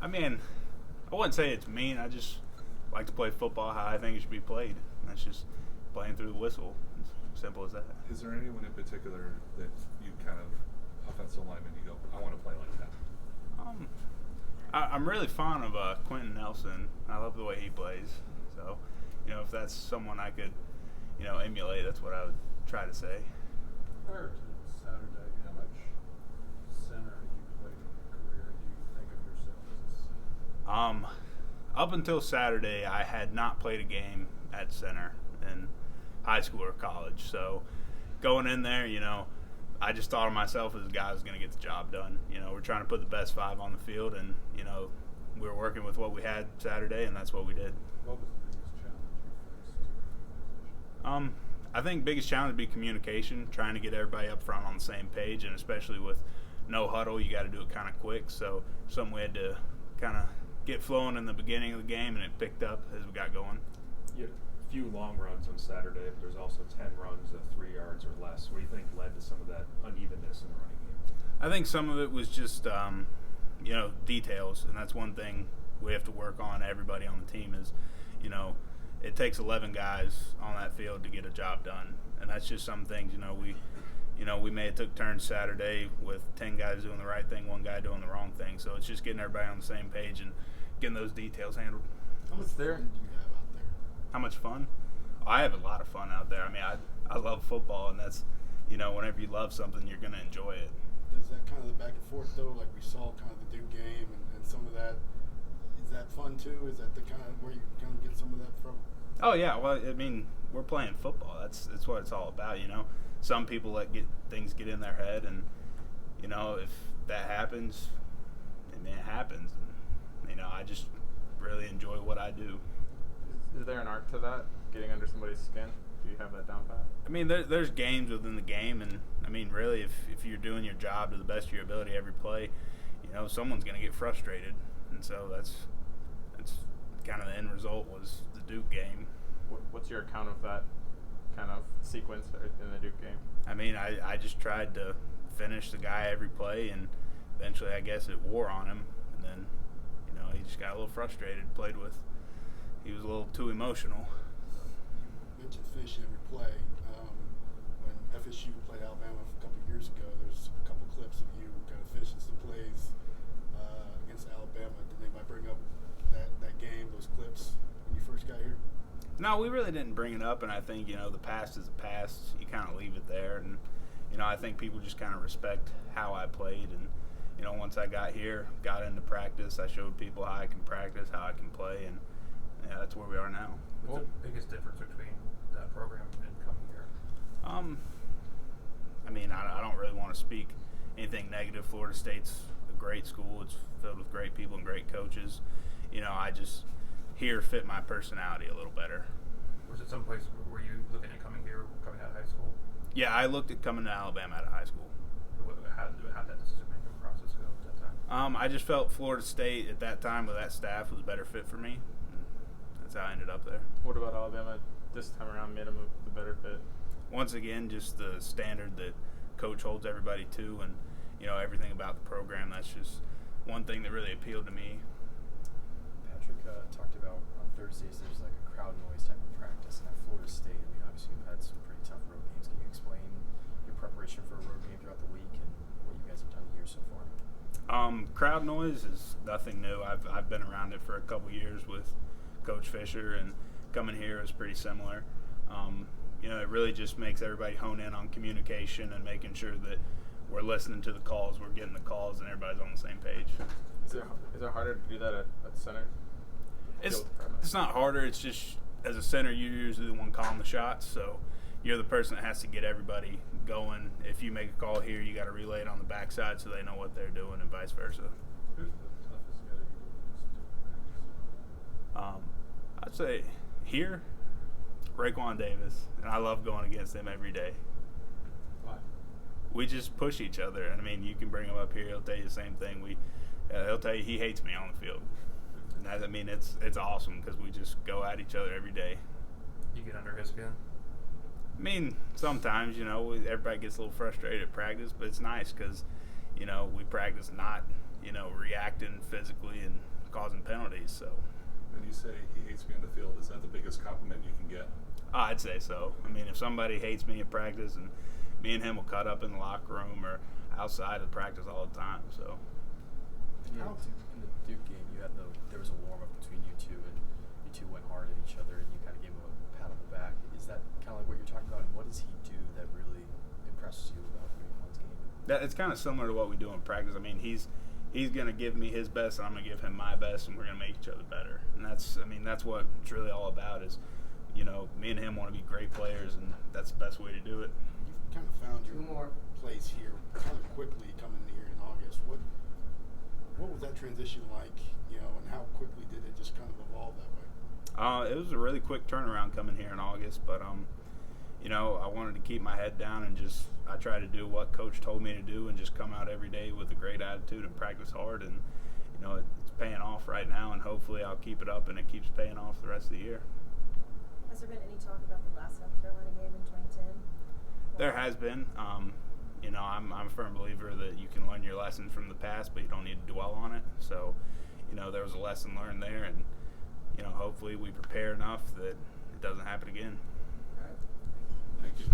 I mean, I wouldn't say it's mean. I just like to play football how I think it should be played. That's just playing through the whistle. It's simple as that. Is there anyone in particular that you kind of offensive lineman you go, I want to play like that? I'm really fond of Quentin Nelson. I love the way he plays. So, if that's someone I could, emulate, that's what I would try to say. Prior to Saturday, how much center have you played in your career? Do you think of yourself as a center? Up until Saturday, I had not played a game at center in high school or college. So going in there, I just thought of myself as a guy who's going to get the job done. We're trying to put the best five on the field, and, we were working with what we had Saturday, and that's what we did. What was the biggest challenge you faced in your position? I think biggest challenge would be communication, trying to get everybody up front on the same page, and especially with no huddle, you got to do it kind of quick. So something we had to kind of get flowing in the beginning of the game, and it picked up as we got going. You had a few long runs on Saturday, but there's also 10 runs of 3 yards or less. What do you think led to some of that unevenness in the running game? I think some of it was just, details, and that's one thing we have to work on, everybody on the team is, it takes 11 guys on that field to get a job done, and that's just some things, we may have took turns Saturday with 10 guys doing the right thing, one guy doing the wrong thing, so it's just getting everybody on the same page and getting those details handled. How much fun do you have out there? How much fun? I have a lot of fun out there. I mean, I love football, and that's, whenever you love something, you're going to enjoy it. Does that kind of the back and forth, though, like we saw kind of the Duke game and some of that, is that fun, too? Is that the kind of where you kind of get some of that from? Oh, yeah. Well, I mean, we're playing football. That's what it's all about, Some people let things get in their head, and, if that happens, it happens. And, I just really enjoy what I do. Is there an art to that, getting under somebody's skin? Do you have that down pat? I mean, there's games within the game, and, I mean, really, if you're doing your job to the best of your ability every play, someone's going to get frustrated. And so that's kind of the end result was the Duke game. What's your account of that kind of sequence in the Duke game? I mean, I just tried to finish the guy every play, and eventually I guess it wore on him. And then, he just got a little frustrated, he was a little too emotional. You mentioned finishing every play. When FSU played Alabama a couple of years ago, there's a couple clips of you kind of finishing some plays against Alabama. Did anybody bring up that game, those clips, when you first got here? No, we really didn't bring it up, and I think, the past is the past. You kind of leave it there, and, I think people just kind of respect how I played, and, once I got here, got into practice, I showed people how I can practice, how I can play, and that's where we are now. What's the biggest difference between that program and coming here? I mean, I don't really want to speak anything negative. Florida State's a great school. It's filled with great people and great coaches. I just here fit my personality a little better. Was it someplace were you looking at coming here, coming out of high school? Yeah, I looked at coming to Alabama out of high school. How did that decision-making process go at that time? I just felt Florida State at that time with that staff was a better fit for me. That's how I ended up there. What about Alabama this time around made them the better fit? Once again, just the standard that Coach holds everybody to, and everything about the program. That's just one thing that really appealed to me. Patrick talked about on Thursdays there's like a crowd noise type of practice, and at Florida State, I mean, obviously you've had some pretty tough road games. Can you explain your preparation for a road game throughout the week and what you guys have done here so far? Crowd noise is nothing new. I've been around it for a couple years with Coach Fisher, and coming here is pretty similar. It really just makes everybody hone in on communication and making sure that we're listening to the calls, we're getting the calls, and everybody's on the same page. Is it harder to do that at center? It's not harder. It's just as a center, you're usually the one calling the shots, so you're the person that has to get everybody going. If you make a call here, you got to relay it on the backside so they know what they're doing, and vice versa. Who's the toughest guy you against? I'd say here, Raekwon Davis, and I love going against him every day. Why? We just push each other. And I mean, you can bring him up here; he'll tell you the same thing. He'll tell you he hates me on the field. And that, I mean, it's awesome because we just go at each other every day. You get under his skin? I mean, sometimes, everybody gets a little frustrated at practice, but it's nice because, we practice not reacting physically and causing penalties. So When you say he hates me on the field, is that the biggest compliment you can get? I'd say so. I mean, if somebody hates me at practice, and me and him will cut up in the locker room or outside of practice all the time. So In the Duke game, there was a warm up between you two, and you two went hard at each other, and you kind of gave him a pat on the back. Is that kind of like what you're talking about? And what does he do that really impresses you about UConn's game? it's kind of similar to what we do in practice. I mean, he's going to give me his best, and I'm going to give him my best, and we're going to make each other better. And that's what it's really all about. Is me and him want to be great players, and that's the best way to do it. You've kind of found your place here kind of quickly coming in here in August. What was that transition like, and how quickly did it just kind of evolve that way? It was a really quick turnaround coming here in August, but I wanted to keep my head down and I tried to do what Coach told me to do and just come out every day with a great attitude and practice hard, and it's paying off right now, and hopefully I'll keep it up and it keeps paying off the rest of the year. Has there been any talk about the last South Carolina game in 2010? There has been. I'm a firm believer that you can learn your lessons from the past, but you don't need to dwell on it. So, there was a lesson learned there, and hopefully we prepare enough that it doesn't happen again. Thank you.